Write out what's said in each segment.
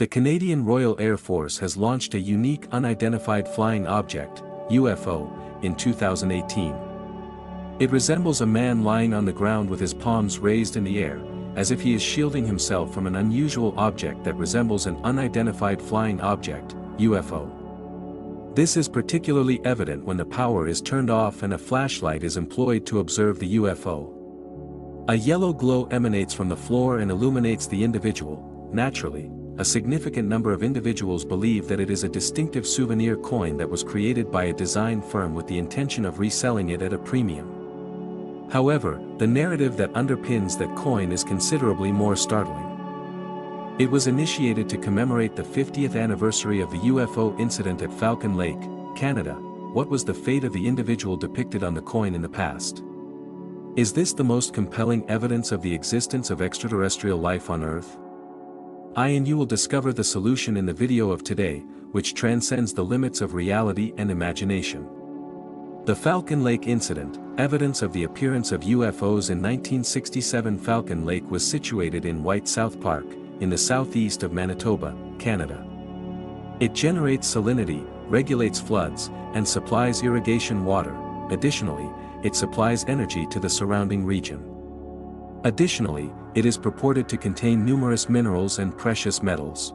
The Canadian Royal Air Force has launched a unique unidentified flying object, UFO, in 2018. It resembles a man lying on the ground with his palms raised in the air, as if he is shielding himself from an unusual object that resembles an unidentified flying object, UFO. This is particularly evident when the power is turned off and a flashlight is employed to observe the UFO. A yellow glow emanates from the floor and illuminates the individual. Naturally, a significant number of individuals believe that it is a distinctive souvenir coin that was created by a design firm with the intention of reselling it at a premium. However, the narrative that underpins that coin is considerably more startling. It was initiated to commemorate the 50th anniversary of the UFO incident at Falcon Lake, Canada. What was the fate of the individual depicted on the coin in the past? Is this the most compelling evidence of the existence of extraterrestrial life on Earth? I and you will discover the solution in the video of today, which transcends the limits of reality and imagination. The Falcon Lake incident, evidence of the appearance of UFOs in 1967. Falcon Lake was situated in White South Park, in the southeast of Manitoba, Canada. It generates salinity, regulates floods, and supplies irrigation water. Additionally, it supplies energy to the surrounding region. Additionally, it is purported to contain numerous minerals and precious metals,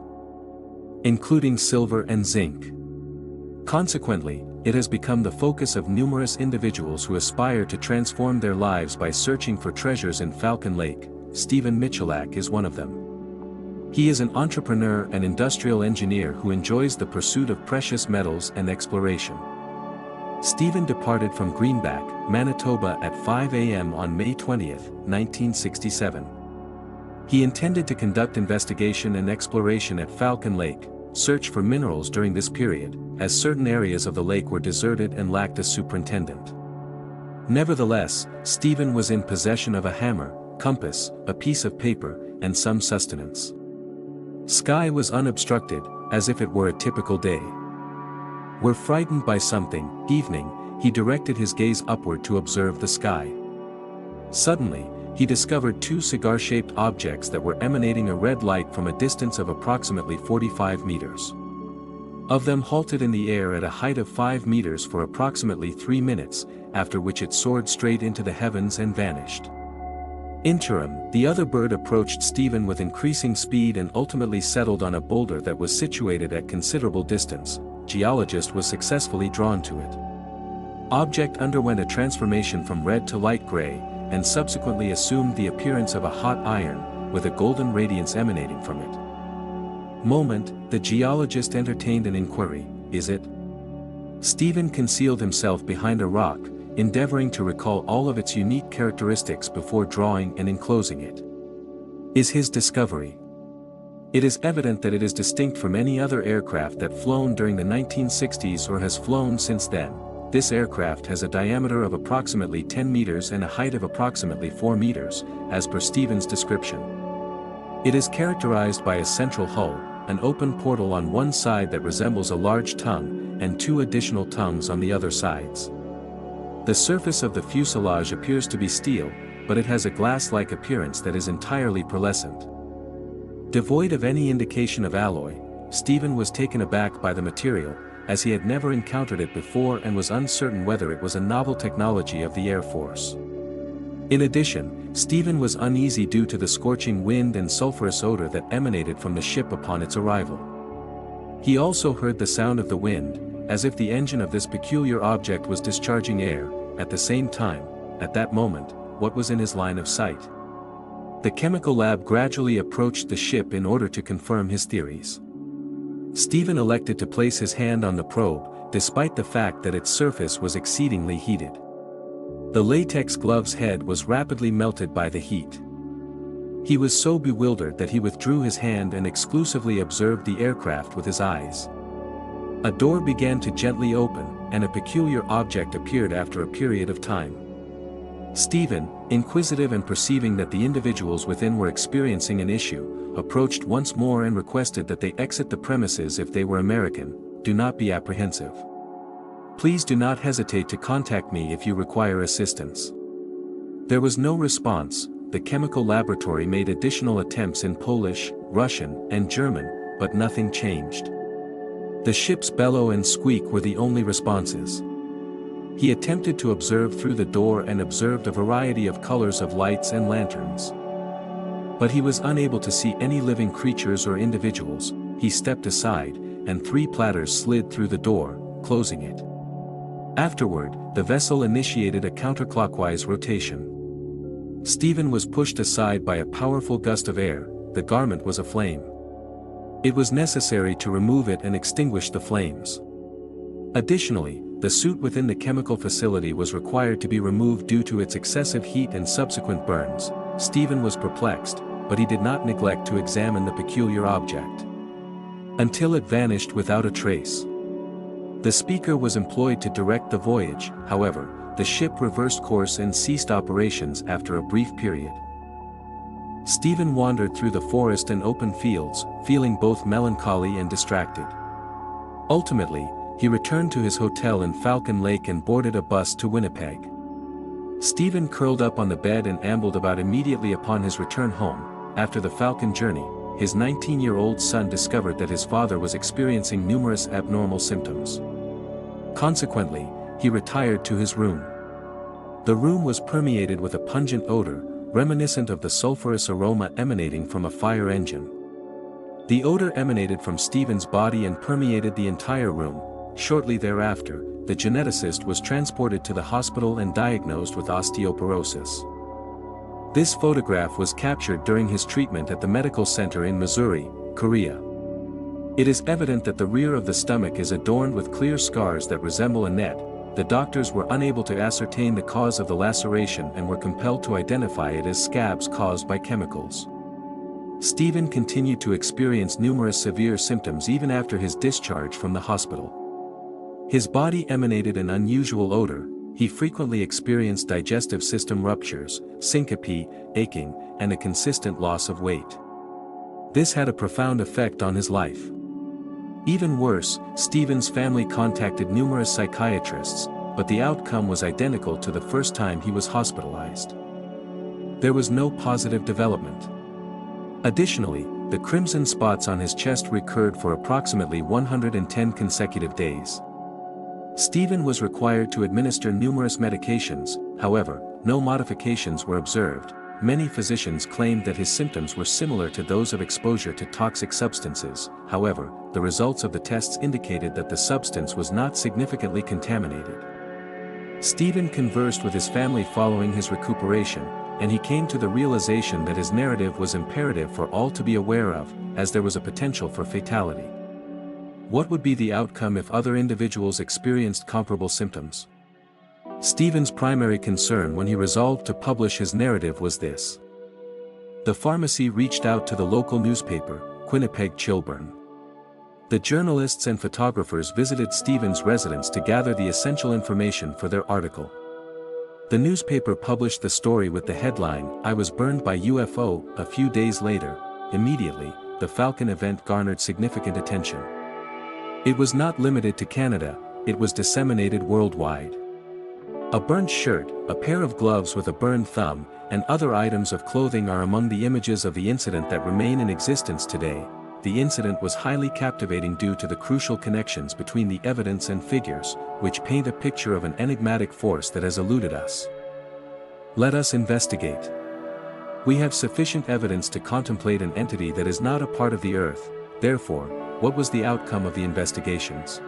including silver and zinc. Consequently, it has become the focus of numerous individuals who aspire to transform their lives by searching for treasures in Falcon Lake. Stephen Michalak is one of them. He is an entrepreneur and industrial engineer who enjoys the pursuit of precious metals and exploration. Stephen departed from Greenback, Manitoba at 5 a.m. on May 20, 1967. He intended to conduct investigation and exploration at Falcon Lake, search for minerals during this period, as certain areas of the lake were deserted and lacked a superintendent. Nevertheless, Stephen was in possession of a hammer, compass, a piece of paper, and some sustenance. Sky was unobstructed, as if it were a typical day. Were frightened by something, evening, he directed his gaze upward to observe the sky. Suddenly, he discovered two cigar-shaped objects that were emanating a red light from a distance of approximately 45 meters. Of them halted in the air at a height of 5 meters for approximately 3 minutes, after which it soared straight into the heavens and vanished. Interim, the other bird approached Stephen with increasing speed and ultimately settled on a boulder that was situated at considerable distance. Geologist was successfully drawn to it. Object underwent a transformation from red to light gray, and subsequently assumed the appearance of a hot iron, with a golden radiance emanating from it. Moment, the geologist entertained an inquiry, is it? Stephen concealed himself behind a rock, endeavoring to recall all of its unique characteristics before drawing and enclosing it. Is his discovery? It is evident that it is distinct from any other aircraft that flown during the 1960s or has flown since then. This aircraft has a diameter of approximately 10 meters and a height of approximately 4 meters, as per Stephen's description. It is characterized by a central hull, an open portal on one side that resembles a large tongue, and two additional tongues on the other sides. The surface of the fuselage appears to be steel, but it has a glass-like appearance that is entirely pearlescent. Devoid of any indication of alloy, Stephen was taken aback by the material, as he had never encountered it before and was uncertain whether it was a novel technology of the Air Force. In addition, Stephen was uneasy due to the scorching wind and sulfurous odor that emanated from the ship upon its arrival. He also heard the sound of the wind, as if the engine of this peculiar object was discharging air. At the same time, at that moment, what was in his line of sight? The chemical lab gradually approached the ship in order to confirm his theories. Stephen elected to place his hand on the probe, despite the fact that its surface was exceedingly heated. The latex glove's head was rapidly melted by the heat. He was so bewildered that he withdrew his hand and exclusively observed the aircraft with his eyes. A door began to gently open, and a peculiar object appeared after a period of time. Stephen, inquisitive and perceiving that the individuals within were experiencing an issue, approached once more and requested that they exit the premises if they were American. Do not be apprehensive. Please do not hesitate to contact me if you require assistance. There was no response. The chemical laboratory made additional attempts in Polish, Russian, and German, but nothing changed. The ship's bellow and squeak were the only responses. He attempted to observe through the door and observed a variety of colors of lights and lanterns. But he was unable to see any living creatures or individuals. He stepped aside, and 3 platters slid through the door, closing it. Afterward, the vessel initiated a counterclockwise rotation. Stephen was pushed aside by a powerful gust of air. The garment was aflame. It was necessary to remove it and extinguish the flames. Additionally, the suit within the chemical facility was required to be removed due to its excessive heat and subsequent burns. Stephen was perplexed, but he did not neglect to examine the peculiar object. Until it vanished without a trace. The speaker was employed to direct the voyage. However, the ship reversed course and ceased operations after a brief period. Stephen wandered through the forest and open fields, feeling both melancholy and distracted. Ultimately, he returned to his hotel in Falcon Lake and boarded a bus to Winnipeg. Stephen curled up on the bed and ambled about immediately upon his return home. After the Falcon journey, his 19-year-old son discovered that his father was experiencing numerous abnormal symptoms. Consequently, he retired to his room. The room was permeated with a pungent odor, reminiscent of the sulfurous aroma emanating from a fire engine. The odor emanated from Stephen's body and permeated the entire room. Shortly thereafter, the geneticist was transported to the hospital and diagnosed with osteoporosis. This photograph was captured during his treatment at the medical center in Missouri, Korea. It is evident that the rear of the stomach is adorned with clear scars that resemble a net. The doctors were unable to ascertain the cause of the laceration and were compelled to identify it as scabs caused by chemicals. Stephen continued to experience numerous severe symptoms even after his discharge from the hospital. His body emanated an unusual odor. He frequently experienced digestive system ruptures, syncope, aching, and a consistent loss of weight. This had a profound effect on his life. Even worse, Stephen's family contacted numerous psychiatrists, but the outcome was identical to the first time he was hospitalized. There was no positive development. Additionally, the crimson spots on his chest recurred for approximately 110 consecutive days. Stephen was required to administer numerous medications. However, no modifications were observed. Many physicians claimed that his symptoms were similar to those of exposure to toxic substances. However, the results of the tests indicated that the substance was not significantly contaminated. Stephen conversed with his family following his recuperation, and he came to the realization that his narrative was imperative for all to be aware of, as there was a potential for fatality. What would be the outcome if other individuals experienced comparable symptoms? Stephen's primary concern when he resolved to publish his narrative was this. The pharmacy reached out to the local newspaper, Winnipeg Chilburn. The journalists and photographers visited Stephen's residence to gather the essential information for their article. The newspaper published the story with the headline, "I was burned by UFO." A few days later, immediately, the Falcon event garnered significant attention. It was not limited to Canada, it was disseminated worldwide. A burnt shirt, a pair of gloves with a burned thumb, and other items of clothing are among the images of the incident that remain in existence today. The incident was highly captivating due to the crucial connections between the evidence and figures, which paint a picture of an enigmatic force that has eluded us. Let us investigate. We have sufficient evidence to contemplate an entity that is not a part of the Earth. Therefore, what was the outcome of the investigations?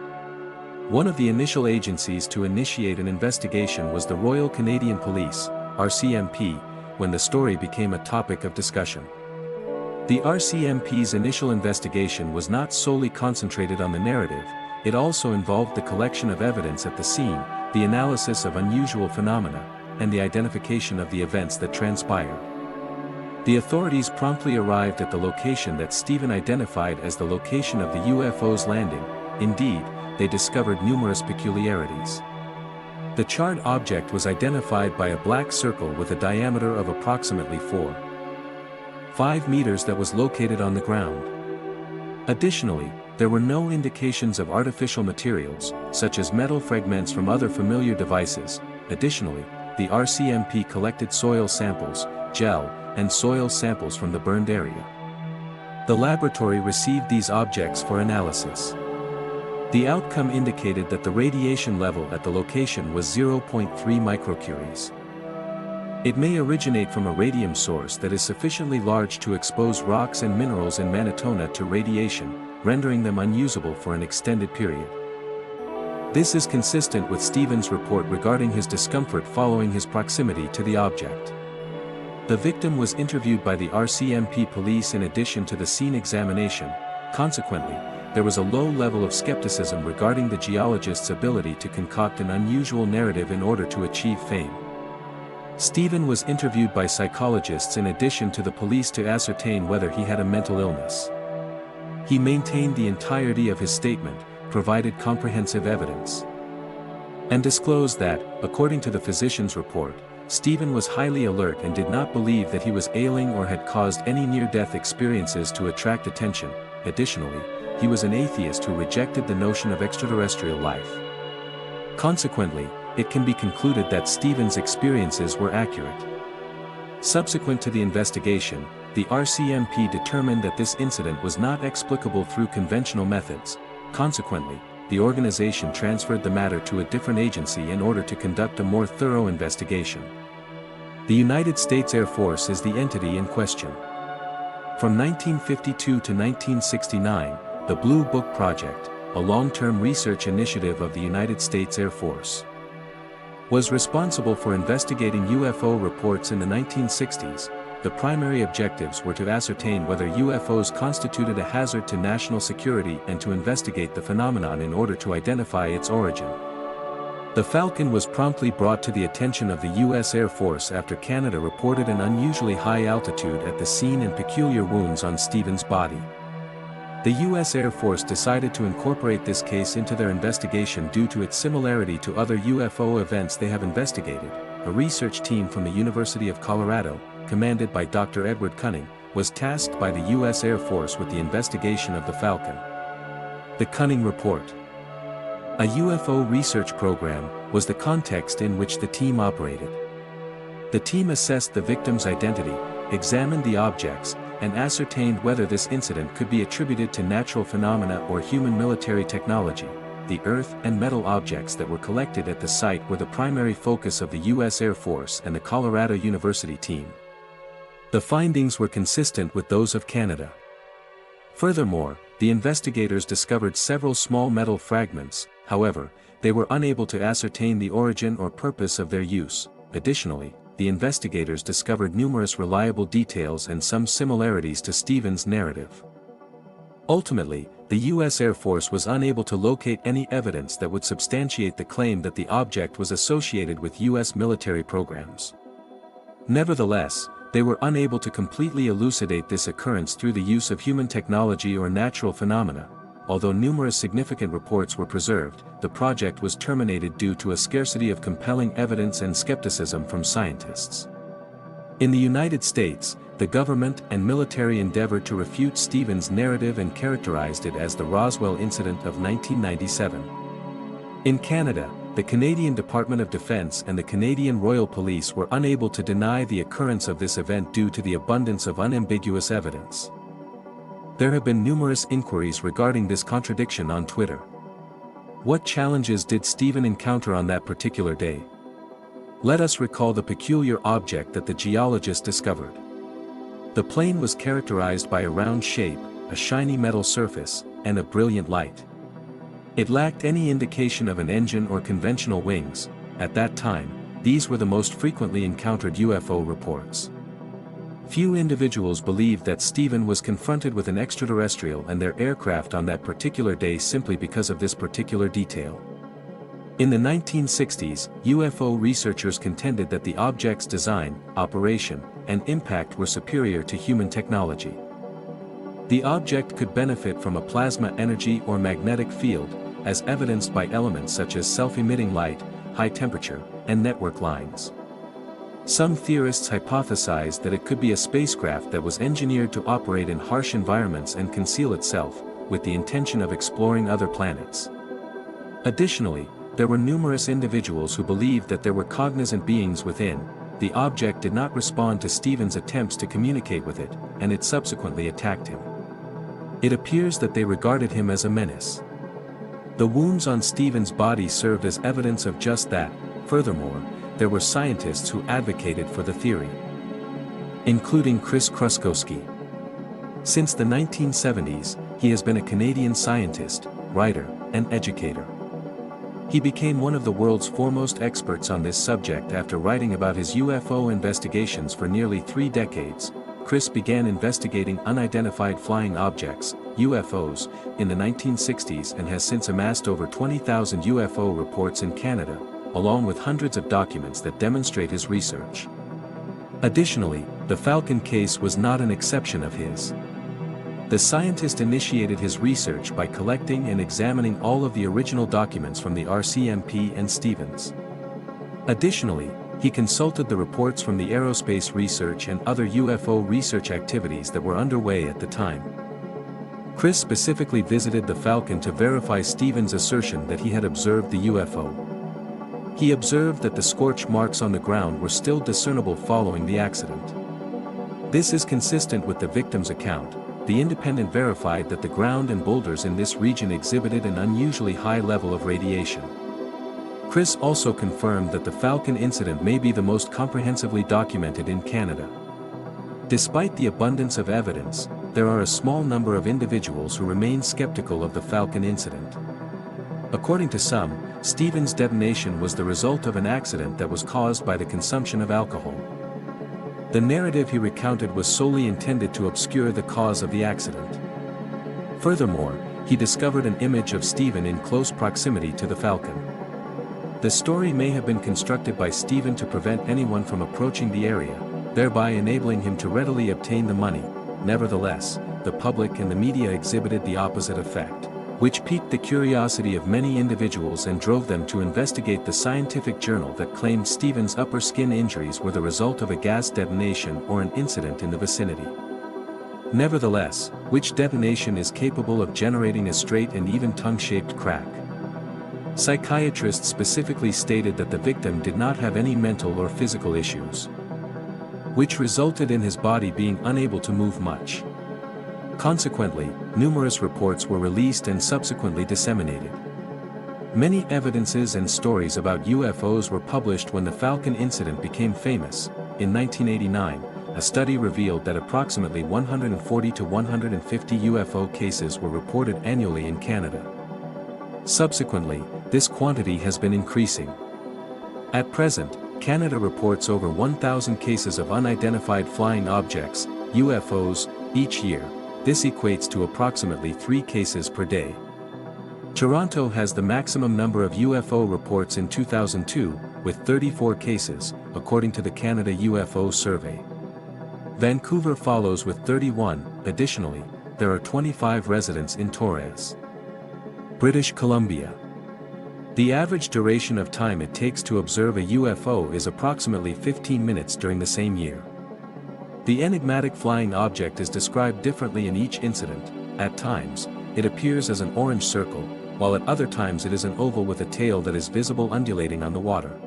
One of the initial agencies to initiate an investigation was the Royal Canadian Police, RCMP, when the story became a topic of discussion. The RCMP's initial investigation was not solely concentrated on the narrative, it also involved the collection of evidence at the scene, the analysis of unusual phenomena, and the identification of the events that transpired. The authorities promptly arrived at the location that Stephen identified as the location of the UFO's landing. Indeed, they discovered numerous peculiarities. The charred object was identified by a black circle with a diameter of approximately 4.5 meters that was located on the ground. Additionally, there were no indications of artificial materials, such as metal fragments from other familiar devices. Additionally, the RCMP collected soil samples, gel, and soil samples from the burned area. The laboratory received these objects for analysis. The outcome indicated that the radiation level at the location was 0.3 microcuries. It may originate from a radium source that is sufficiently large to expose rocks and minerals in Manitoba to radiation, rendering them unusable for an extended period. This is consistent with Stevens' report regarding his discomfort following his proximity to the object. The victim was interviewed by the RCMP police in addition to the scene examination. Consequently, there was a low level of skepticism regarding the geologist's ability to concoct an unusual narrative in order to achieve fame. Stephen was interviewed by psychologists in addition to the police to ascertain whether he had a mental illness. He maintained the entirety of his statement, provided comprehensive evidence, and disclosed that, according to the physician's report, Stephen was highly alert and did not believe that he was ailing or had caused any near-death experiences to attract attention. Additionally, he was an atheist who rejected the notion of extraterrestrial life. Consequently, it can be concluded that Stephen's experiences were accurate. Subsequent to the investigation, the RCMP determined that this incident was not explicable through conventional methods. Consequently, the organization transferred the matter to a different agency in order to conduct a more thorough investigation. The United States Air Force is the entity in question. From 1952 to 1969, the Blue Book Project, a long-term research initiative of the United States Air Force, was responsible for investigating UFO reports in the 1960s. The primary objectives were to ascertain whether UFOs constituted a hazard to national security and to investigate the phenomenon in order to identify its origin. The Falcon was promptly brought to the attention of the U.S. Air Force after Canada reported an unusually high altitude at the scene and peculiar wounds on Stephen's body. The U.S. Air Force decided to incorporate this case into their investigation due to its similarity to other UFO events they have investigated. A research team from the University of Colorado, commanded by Dr. Edward Cunning, was tasked by the U.S. Air Force with the investigation of the Falcon. The Cunning Report, a UFO research program, was the context in which the team operated. The team assessed the victim's identity, examined the objects, and ascertained whether this incident could be attributed to natural phenomena or human military technology. The earth and metal objects that were collected at the site were the primary focus of the U.S. Air Force and the Colorado University team. The findings were consistent with those of Canada. Furthermore, the investigators discovered several small metal fragments. However, they were unable to ascertain the origin or purpose of their use. Additionally, the investigators discovered numerous reliable details and some similarities to Stephen's narrative. Ultimately, the U.S. Air Force was unable to locate any evidence that would substantiate the claim that the object was associated with U.S. military programs. Nevertheless, they were unable to completely elucidate this occurrence through the use of human technology or natural phenomena. Although numerous significant reports were preserved, the project was terminated due to a scarcity of compelling evidence and skepticism from scientists. In the United States, the government and military endeavored to refute Stephen's narrative and characterized it as the Roswell incident of 1997. In Canada, the Canadian Department of Defense and the Canadian Royal Police were unable to deny the occurrence of this event due to the abundance of unambiguous evidence. There have been numerous inquiries regarding this contradiction on Twitter. What challenges did Stephen encounter on that particular day? Let us recall the peculiar object that the geologist discovered. The plane was characterized by a round shape, a shiny metal surface, and a brilliant light. It lacked any indication of an engine or conventional wings. At that time, these were the most frequently encountered UFO reports. Few individuals believed that Stephen was confronted with an extraterrestrial and their aircraft on that particular day simply because of this particular detail. In the 1960s, UFO researchers contended that the object's design, operation, and impact were superior to human technology. The object could benefit from a plasma energy or magnetic field, as evidenced by elements such as self-emitting light, high temperature, and network lines. Some theorists hypothesized that it could be a spacecraft that was engineered to operate in harsh environments and conceal itself, with the intention of exploring other planets. Additionally, there were numerous individuals who believed that there were cognizant beings within. The object did not respond to Stephen's attempts to communicate with it, and it subsequently attacked him. It appears that they regarded him as a menace. The wounds on Stephen's body served as evidence of just that. Furthermore, there were scientists who advocated for the theory, including Chris Kruskowski. Since the 1970s, he has been a Canadian scientist, writer, and educator. He became one of the world's foremost experts on this subject after writing about his UFO investigations for nearly 3 decades. Chris began investigating unidentified flying objects, UFOs, in the 1960s and has since amassed over 20,000 UFO reports in Canada, along with hundreds of documents that demonstrate his research. Additionally, the Falcon case was not an exception of his. The scientist initiated his research by collecting and examining all of the original documents from the RCMP and Stevens. Additionally, he consulted the reports from the aerospace research and other UFO research activities that were underway at the time. Chris specifically visited the Falcon to verify Stevens' assertion that he had observed the UFO. He observed that the scorch marks on the ground were still discernible following the accident. This is consistent with the victim's account. The Independent verified that the ground and boulders in this region exhibited an unusually high level of radiation. Chris also confirmed that the Falcon incident may be the most comprehensively documented in Canada. Despite the abundance of evidence, there are a small number of individuals who remain skeptical of the Falcon incident. According to some, Stevens' detonation was the result of an accident that was caused by the consumption of alcohol. The narrative he recounted was solely intended to obscure the cause of the accident. Furthermore, he discovered an image of Stephen in close proximity to the Falcon. The story may have been constructed by Stephen to prevent anyone from approaching the area, thereby enabling him to readily obtain the money. Nevertheless, the public and the media exhibited the opposite effect, which piqued the curiosity of many individuals and drove them to investigate the scientific journal that claimed Stephen's upper skin injuries were the result of a gas detonation or an incident in the vicinity. Nevertheless, which detonation is capable of generating a straight and even tongue-shaped crack? Psychiatrists specifically stated that the victim did not have any mental or physical issues, which resulted in his body being unable to move much. Consequently, numerous reports were released and subsequently disseminated. Many evidences and stories about UFOs were published when the Falcon incident became famous. In 1989, a study revealed that approximately 140 to 150 UFO cases were reported annually in Canada. Subsequently, this quantity has been increasing. At present, Canada reports over 1,000 cases of unidentified flying objects, UFOs, each year. This equates to approximately 3 cases per day. Toronto has the maximum number of UFO reports in 2002, with 34 cases, according to the Canada UFO Survey. Vancouver follows with 31. Additionally, there are 25 residents in Torres, British Columbia. The average duration of time it takes to observe a UFO is approximately 15 minutes during the same year. The enigmatic flying object is described differently in each incident. At times, it appears as an orange circle, while at other times it is an oval with a tail that is visible undulating on the water.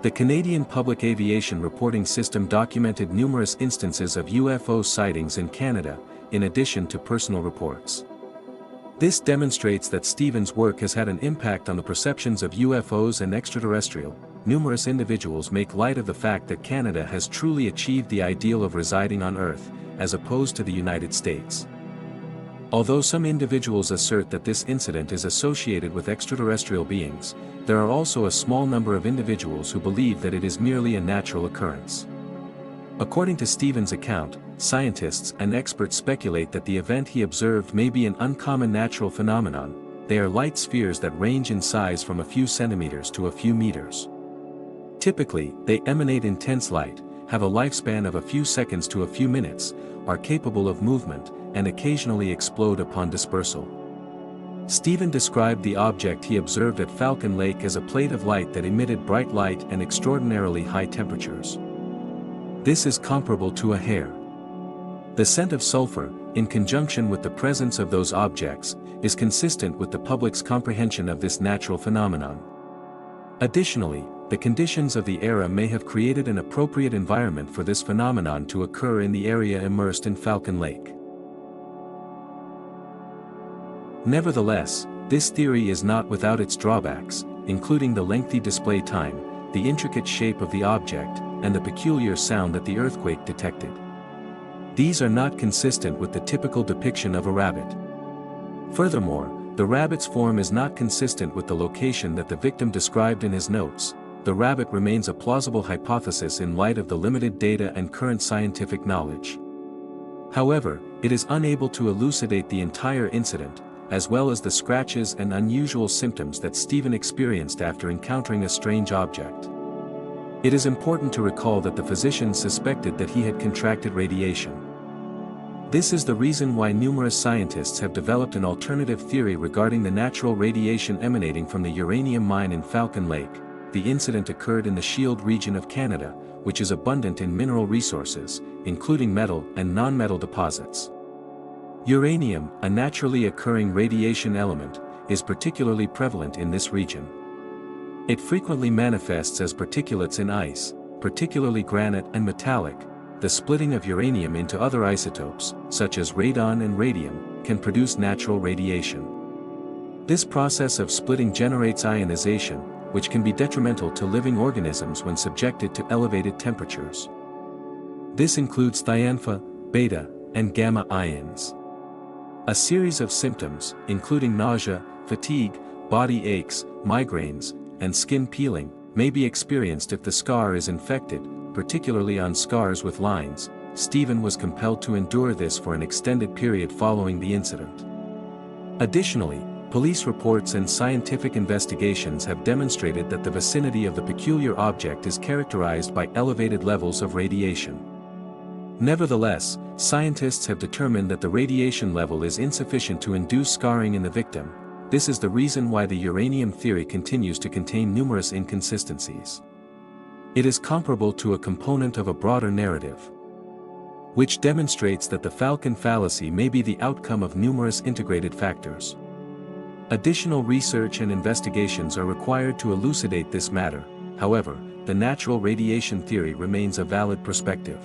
The Canadian Public Aviation Reporting System documented numerous instances of UFO sightings in Canada, in addition to personal reports. This demonstrates that Stephen's work has had an impact on the perceptions of UFOs and extraterrestrial. Numerous individuals make light of the fact that Canada has truly achieved the ideal of residing on Earth, as opposed to the United States. Although some individuals assert that this incident is associated with extraterrestrial beings, there are also a small number of individuals who believe that it is merely a natural occurrence. According to Stephen's account, scientists and experts speculate that the event he observed may be an uncommon natural phenomenon. They are light spheres that range in size from a few centimeters to a few meters. Typically, they emanate intense light, have a lifespan of a few seconds to a few minutes, are capable of movement, and occasionally explode upon dispersal. Stephen described the object he observed at Falcon Lake as a plate of light that emitted bright light and extraordinarily high temperatures. This is comparable to a hair. The scent of sulfur, in conjunction with the presence of those objects, is consistent with the public's comprehension of this natural phenomenon. Additionally, the conditions of the era may have created an appropriate environment for this phenomenon to occur in the area immersed in Falcon Lake. Nevertheless, this theory is not without its drawbacks, including the lengthy display time, the intricate shape of the object, and the peculiar sound that the earthquake detected. These are not consistent with the typical depiction of a rabbit. Furthermore, the rabbit's form is not consistent with the location that the victim described in his notes. The rabbit remains a plausible hypothesis in light of the limited data and current scientific knowledge. However, it is unable to elucidate the entire incident, as well as the scratches and unusual symptoms that Stephen experienced after encountering a strange object. It is important to recall that the physicians suspected that he had contracted radiation. This is the reason why numerous scientists have developed an alternative theory regarding the natural radiation emanating from the uranium mine in Falcon Lake. The incident occurred in the Shield region of Canada, which is abundant in mineral resources, including metal and non-metal deposits. Uranium, a naturally occurring radiation element, is particularly prevalent in this region. It frequently manifests as particulates in ice, particularly granite and metallic. The splitting of uranium into other isotopes, such as radon and radium, can produce natural radiation. This process of splitting generates ionization, which can be detrimental to living organisms when subjected to elevated temperatures. This includes thianfa, beta, and gamma ions. A series of symptoms, including nausea, fatigue, body aches, migraines, and skin peeling, may be experienced if the scar is infected, particularly on scars with lines. Stephen was compelled to endure this for an extended period following the incident. Additionally, police reports and scientific investigations have demonstrated that the vicinity of the peculiar object is characterized by elevated levels of radiation. Nevertheless, scientists have determined that the radiation level is insufficient to induce scarring in the victim. This is the reason why the uranium theory continues to contain numerous inconsistencies. It is comparable to a component of a broader narrative, which demonstrates that the Falcon fallacy may be the outcome of numerous integrated factors. Additional research and investigations are required to elucidate this matter. However, the natural radiation theory remains a valid perspective.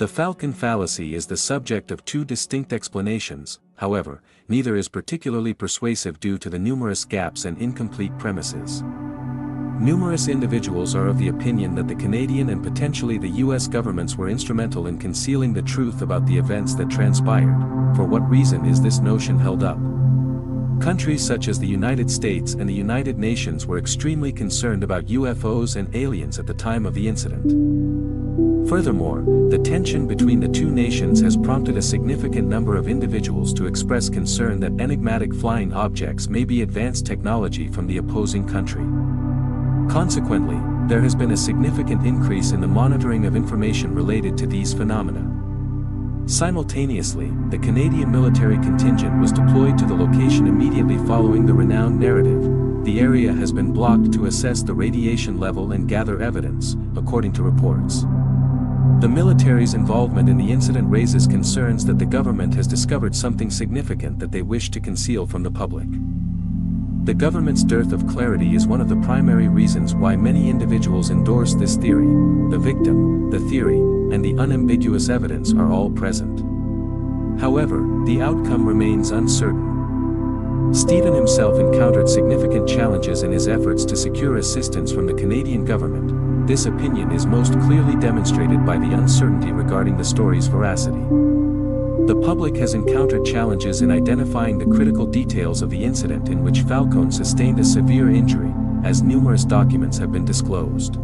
The Falcon fallacy is the subject of two distinct explanations. However, neither is particularly persuasive due to the numerous gaps and incomplete premises. Numerous individuals are of the opinion that the Canadian and potentially the US governments were instrumental in concealing the truth about the events that transpired. For what reason is this notion held up? Countries such as the United States and the United Nations were extremely concerned about UFOs and aliens at the time of the incident. Furthermore, the tension between the two nations has prompted a significant number of individuals to express concern that enigmatic flying objects may be advanced technology from the opposing country. Consequently, there has been a significant increase in the monitoring of information related to these phenomena. Simultaneously, the Canadian military contingent was deployed to the location immediately following the renowned narrative. The area has been blocked to assess the radiation level and gather evidence, according to reports. The military's involvement in the incident raises concerns that the government has discovered something significant that they wish to conceal from the public. The government's dearth of clarity is one of the primary reasons why many individuals endorse this theory. The victim, the theory, and the unambiguous evidence are all present. However, the outcome remains uncertain. Stephen himself encountered significant challenges in his efforts to secure assistance from the Canadian government. This opinion is most clearly demonstrated by the uncertainty regarding the story's veracity. The public has encountered challenges in identifying the critical details of the incident in which Falcone sustained a severe injury, as numerous documents have been disclosed.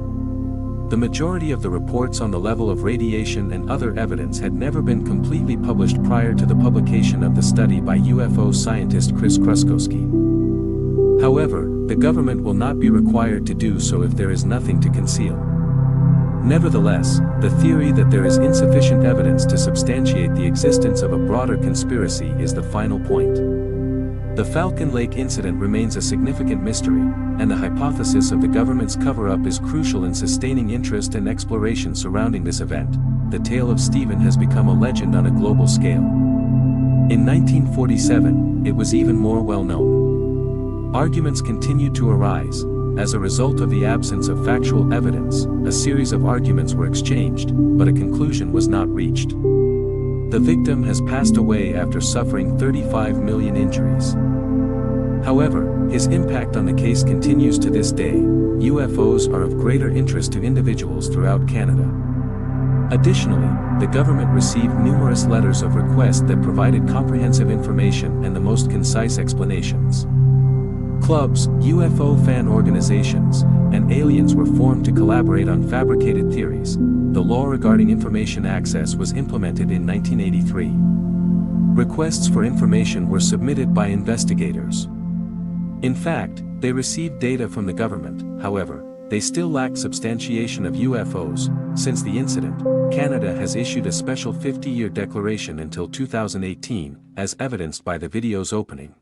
The majority of the reports on the level of radiation and other evidence had never been completely published prior to the publication of the study by UFO scientist Chris Kruskowski. However, the government will not be required to do so if there is nothing to conceal. Nevertheless, the theory that there is insufficient evidence to substantiate the existence of a broader conspiracy is the final point. The Falcon Lake incident remains a significant mystery, and the hypothesis of the government's cover-up is crucial in sustaining interest and exploration surrounding this event. The tale of Stephen has become a legend on a global scale. In 1947, it was even more well-known. Arguments continued to arise. As a result of the absence of factual evidence, a series of arguments were exchanged, but a conclusion was not reached. The victim has passed away after suffering 35 million injuries. However, his impact on the case continues to this day. UFOs are of greater interest to individuals throughout Canada. Additionally, the government received numerous letters of request that provided comprehensive information and the most concise explanations. Clubs, UFO fan organizations, and aliens were formed to collaborate on fabricated theories. The law regarding information access was implemented in 1983. Requests for information were submitted by investigators. In fact, they received data from the government. However, they still lack substantiation of UFOs. Since the incident, Canada has issued a special 50-year declaration until 2018, as evidenced by the video's opening.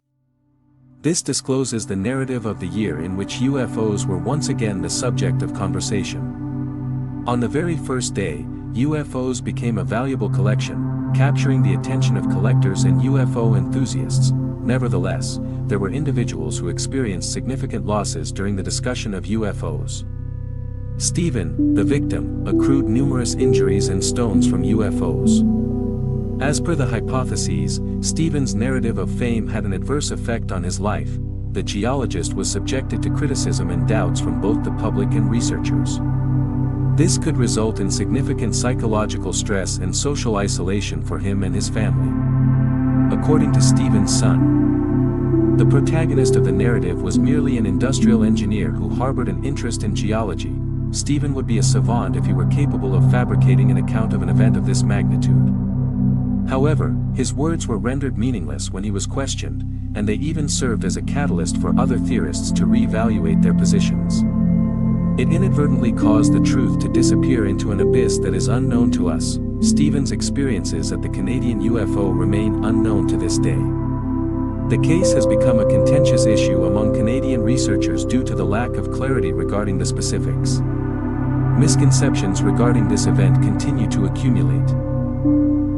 This discloses the narrative of the year in which UFOs were once again the subject of conversation. On the very first day, UFOs became a valuable collection, capturing the attention of collectors and UFO enthusiasts. Nevertheless, there were individuals who experienced significant losses during the discussion of UFOs. Stephen, the victim, accrued numerous injuries and stones from UFOs. As per the hypotheses, Stephen's narrative of fame had an adverse effect on his life. The geologist was subjected to criticism and doubts from both the public and researchers. This could result in significant psychological stress and social isolation for him and his family. According to Stephen's son, the protagonist of the narrative was merely an industrial engineer who harbored an interest in geology. Stephen would be a savant if he were capable of fabricating an account of an event of this magnitude. However, his words were rendered meaningless when he was questioned, and they even served as a catalyst for other theorists to re-evaluate their positions. It inadvertently caused the truth to disappear into an abyss that is unknown to us. Stephen's experiences at the Canadian UFO remain unknown to this day. The case has become a contentious issue among Canadian researchers due to the lack of clarity regarding the specifics. Misconceptions regarding this event continue to accumulate.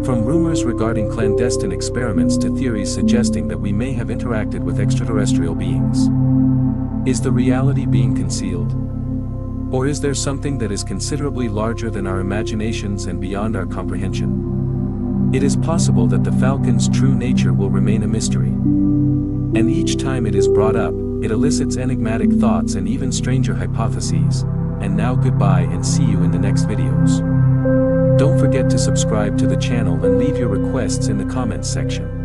From rumors regarding clandestine experiments to theories suggesting that we may have interacted with extraterrestrial beings. Is the reality being concealed? Or is there something that is considerably larger than our imaginations and beyond our comprehension? It is possible that the Falcon's true nature will remain a mystery. And each time it is brought up, it elicits enigmatic thoughts and even stranger hypotheses. And now goodbye and see you in the next videos. Don't forget to subscribe to the channel and leave your requests in the comments section.